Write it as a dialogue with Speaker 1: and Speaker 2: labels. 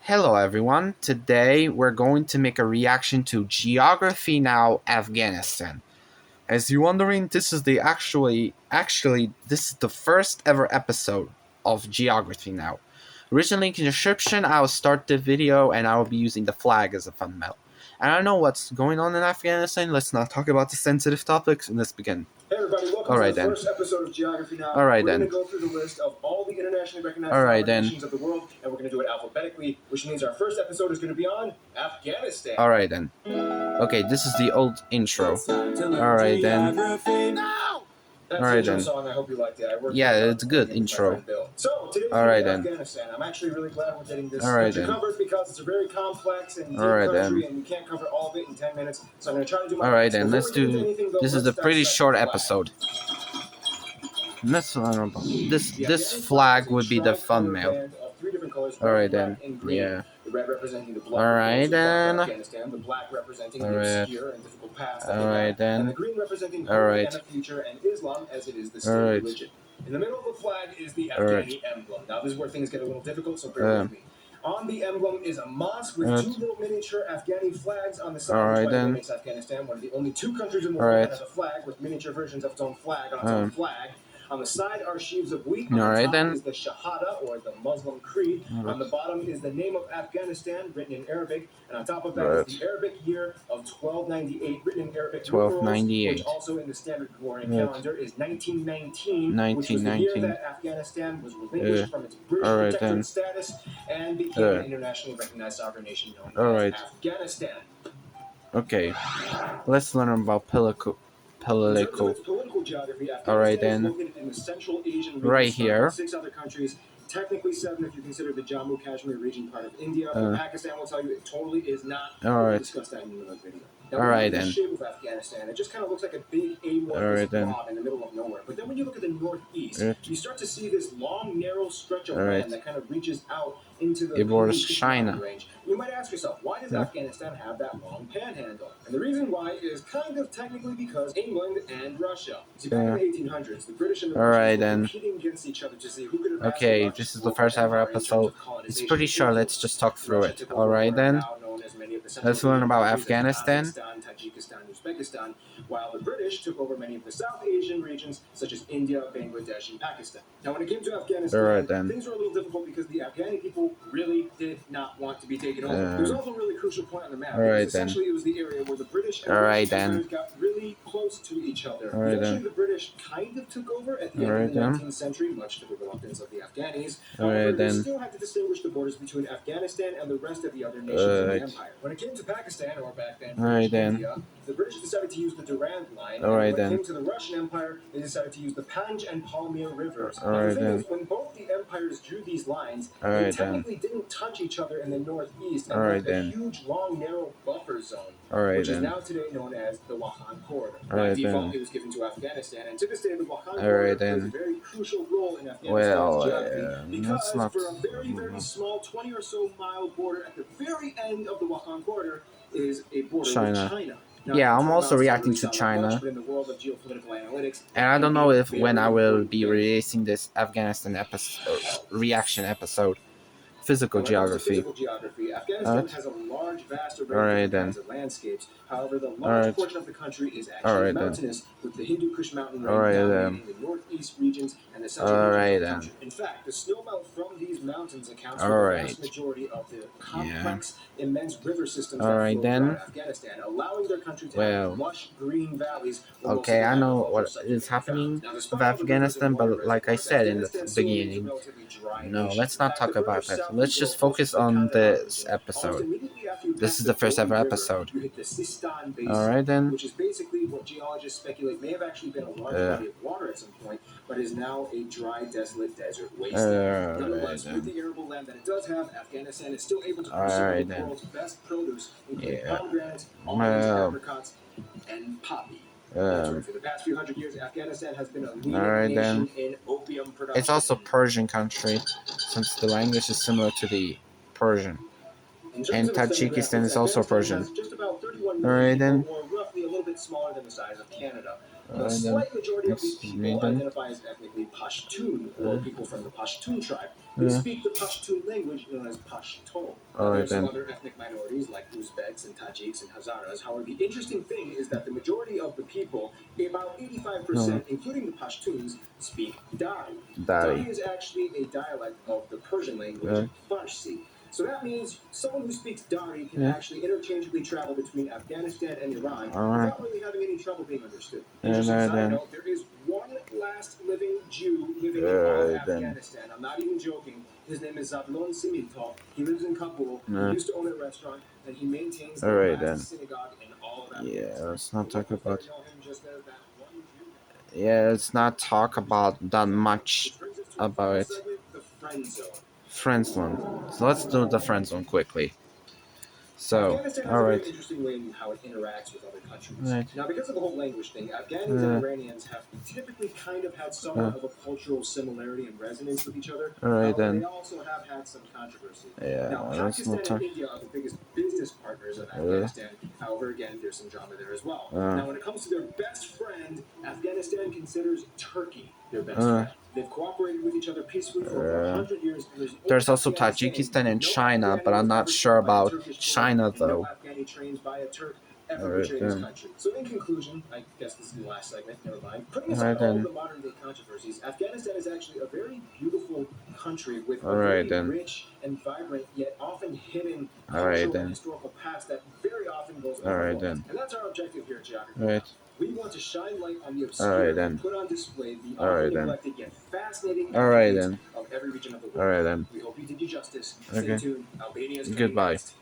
Speaker 1: Hello everyone, today we're going to make a reaction to Geography Now Afghanistan. As you're wondering, this is this is the first ever episode of Geography Now. Originally in the description, I will start the video and I will be using the flag as a thumbnail. And I don't know what's going on in Afghanistan, let's not talk about the sensitive topics and let's begin.
Speaker 2: Hey everybody, welcome to the first episode of Geography Now.
Speaker 1: Alright
Speaker 2: We're
Speaker 1: then.
Speaker 2: going to go through the list of all the internationally recognized nations of the world, and we're going to do it alphabetically, which means our first episode is going to be on Afghanistan.
Speaker 1: Alright then. Okay, this is the old intro. Alright then.
Speaker 2: No! That's the intro song. I hope you liked it.
Speaker 1: It's good intro.
Speaker 2: So, today we're going to Afghanistan. I'm actually really glad we're getting this country covered because it's a very complex and deep country, and we can't cover all of it in 10 minutes. So I'm going to try to do my best.
Speaker 1: Alright then, let's do... This is a pretty short episode. This flag would be the thumbnail. Alright then, yeah.
Speaker 2: The red representing the
Speaker 1: Alright then.
Speaker 2: Afghanistan, the black representing the obscure and difficult past,
Speaker 1: and
Speaker 2: the green representing hope and the future, and Islam as it is the state religion. In the middle of the flag is the Afghani emblem. Now this is where things get a little difficult, so bear with me. On the emblem is a mosque with two little miniature Afghani flags on the side, which makes Afghanistan one of the only two countries in the world that has a flag with miniature versions of its own flag on its own flag. On the side are sheaves of wheat. On the top is the Shahada, or the Muslim creed. On the bottom is the name of Afghanistan, written in Arabic. And on top of that is the Arabic year of 1298, written in Arabic.
Speaker 1: 1298.
Speaker 2: Which also in the standard Gregorian calendar is 1919, which was the year that Afghanistan was relinquished from its British protectorate status and became an internationally recognized sovereign nation known as Afghanistan.
Speaker 1: Okay, let's learn about political
Speaker 2: geography.
Speaker 1: Alright then.
Speaker 2: In the Central Asian region,
Speaker 1: right here.
Speaker 2: 6 other countries, technically 7 if you consider the Jammu Kashmir region part of India. Pakistan will tell you it totally is not. We'll discuss that in another video. Now,
Speaker 1: Alright then.
Speaker 2: The shape of Afghanistan, it just kind of looks like a big amorphous blob in the middle of nowhere. But then when you look at the northeast, you start to see this long, narrow stretch of land that kind of reaches out into the
Speaker 1: China
Speaker 2: range. You might ask yourself, why does Afghanistan have that long panhandle? And the reason why is kind of technically because England and Russia. See, back in the 1800s, the British and the Russians were competing against each other to see who could advance.
Speaker 1: Okay, this is the first ever episode. It's pretty short. Let's just talk through it. Alright then. Let's learn about Afghanistan.
Speaker 2: Tajikistan, Uzbekistan, while the British took over many of the South Asian regions such as India, Bangladesh, and Pakistan. Now, when it came to Afghanistan, things were a little difficult because the Afghani people really did not want to be taken over. There was also a really crucial point on the map. Essentially, it was the area where the British and the British got really close to each other. Eventually, the British kind of took over at the end of the 19th century, much to the reluctance of the Afghanis. However, they still had to distinguish the borders between Afghanistan and the rest of the other nations in the empire. When it came to Pakistan, or back then India, the British decided to use the Durand Line, and when it came to the Russian Empire, they decided to use the Panj and Palmyra rivers. The thing is, when both the empires drew these lines, they technically didn't touch each other in the northeast, and left a huge, long, narrow buffer zone, which is now today known as the Wakhan Corridor. By default, it was given to Afghanistan, and to this day, the Wakhan Corridor plays a very crucial role in Afghanistan's geography, because for a very, very small 20 or so mile border at the very end of the Wakhan Corridor is a border with China.
Speaker 1: Yeah, I'm also reacting to China. And I don't know if when I will be releasing this Afghanistan reaction episode. Physical geography.
Speaker 2: Afghanistan has a large, vast array of landscapes. However, the large portion of the country is actually mountainous, with the Hindu Kush mountain range dominating the northeast regions and the central regions of the country. In fact, the snowmelt from these mountains accounts for the vast majority of the complex, immense river systems that flow throughout Afghanistan, allowing their country to have lush green valleys.
Speaker 1: Okay, I know what is happening with Afghanistan, but like I said in the beginning, no, let's not talk about that. Let's just focus on this episode. This is the first ever episode. Alright then.
Speaker 2: Which is basically what geologists speculate may have actually been a large body of water at some point, but is now a dry, desolate desert wasteland. Nonetheless, with the arable land that it does have, Afghanistan is still able to produce the world's best produce, including pomegranates, almonds, apricots, and poppy. For the past few hundred years, Afghanistan has been a leading nation in opium production.
Speaker 1: It's also Persian country, since the language is similar to the Persian. And Tajikistan is also Persian.
Speaker 2: Just about 31 million people, or roughly a little bit smaller than the size of Canada. A
Speaker 1: Alright then.
Speaker 2: slight majority of these
Speaker 1: Excuse me
Speaker 2: people
Speaker 1: then.
Speaker 2: identify as ethnically Pashtun, or people from the Pashtun tribe. They
Speaker 1: Yeah.
Speaker 2: speak the Pashtun language known as Pashto. There are
Speaker 1: Alright
Speaker 2: some
Speaker 1: then.
Speaker 2: other ethnic minorities like Uzbeks and Tajiks and Hazaras. However, the interesting thing is that the majority of the people, about
Speaker 1: Uh,
Speaker 2: 85%, including the Pashtuns, speak Dari.
Speaker 1: Daddy.
Speaker 2: Dari is actually a dialect of the Persian language,
Speaker 1: Yeah.
Speaker 2: Farsi. So that means someone who speaks Dari can
Speaker 1: Yeah.
Speaker 2: actually interchangeably travel between Afghanistan and Iran
Speaker 1: Alright.
Speaker 2: without really having any trouble being understood.
Speaker 1: And
Speaker 2: Interesting side
Speaker 1: then.
Speaker 2: note, there is one last living Jew living in all of
Speaker 1: Alright then.
Speaker 2: Afghanistan. I'm not even joking. His name is Zablon Simitov. He lives in Kabul. He
Speaker 1: Uh,
Speaker 2: used to own a restaurant, and he maintains the
Speaker 1: Alright then.
Speaker 2: last synagogue in all of
Speaker 1: Yeah,
Speaker 2: Afghanistan.
Speaker 1: let's not
Speaker 2: The
Speaker 1: talk
Speaker 2: local
Speaker 1: about.
Speaker 2: there know him just as that one Jew guy.
Speaker 1: Yeah, let's not talk about that much
Speaker 2: Which brings us to our
Speaker 1: about
Speaker 2: final
Speaker 1: it.
Speaker 2: segment, the friend zone.
Speaker 1: Friend zone. So let's do the friend zone quickly. So,
Speaker 2: Afghanistan has a very
Speaker 1: alright.
Speaker 2: interesting way in how it interacts with other countries.
Speaker 1: Right.
Speaker 2: Now, because of the whole language thing, Afghanis and
Speaker 1: Uh,
Speaker 2: Iranians have typically kind of had
Speaker 1: uh,
Speaker 2: somewhat of a cultural similarity and resonance with each other.
Speaker 1: Alright
Speaker 2: However, they
Speaker 1: then.
Speaker 2: also have had some controversy.
Speaker 1: Yeah,
Speaker 2: Now,
Speaker 1: let's not
Speaker 2: Pakistan and
Speaker 1: talk.
Speaker 2: India are the biggest business partners of
Speaker 1: Uh,
Speaker 2: Afghanistan. However, again, there's some drama there as well.
Speaker 1: uh,
Speaker 2: Now, when it comes to their best friend, Afghanistan considers Turkey their best
Speaker 1: uh,
Speaker 2: friend. They've cooperated with each other peacefully for over
Speaker 1: uh,
Speaker 2: 100 years, and there's an old
Speaker 1: there's also
Speaker 2: Afghani saying,
Speaker 1: Tajikistan and
Speaker 2: no
Speaker 1: China, but
Speaker 2: Afghani
Speaker 1: I'm
Speaker 2: was
Speaker 1: not
Speaker 2: ever
Speaker 1: sure
Speaker 2: trained by a
Speaker 1: about
Speaker 2: Turkish tour,
Speaker 1: China
Speaker 2: and no
Speaker 1: though.
Speaker 2: Afghani trained by a Turk ever
Speaker 1: Alright
Speaker 2: betrayed his
Speaker 1: then.
Speaker 2: country. So in conclusion, I guess this is the last segment, never mind. Putting aside
Speaker 1: Alright
Speaker 2: all of
Speaker 1: then.
Speaker 2: the modern day controversies, Afghanistan is actually a very beautiful country with a
Speaker 1: Alright
Speaker 2: very
Speaker 1: then.
Speaker 2: rich and vibrant, yet often hidden
Speaker 1: Alright
Speaker 2: cultural and
Speaker 1: then.
Speaker 2: historical past that very often goes
Speaker 1: Alright
Speaker 2: overlooked.
Speaker 1: then.
Speaker 2: And that's our objective here at Geography Now.
Speaker 1: Alright.
Speaker 2: We want to shine light on the
Speaker 1: Alright
Speaker 2: obscure and
Speaker 1: then.
Speaker 2: put on display the often
Speaker 1: Alright then.
Speaker 2: neglected yet fascinating
Speaker 1: Alright
Speaker 2: attributes
Speaker 1: then.
Speaker 2: of every region of the world.
Speaker 1: Alright then.
Speaker 2: We hope you did you justice. Stay
Speaker 1: Okay.
Speaker 2: tuned. Albania is coming
Speaker 1: Goodbye.
Speaker 2: next.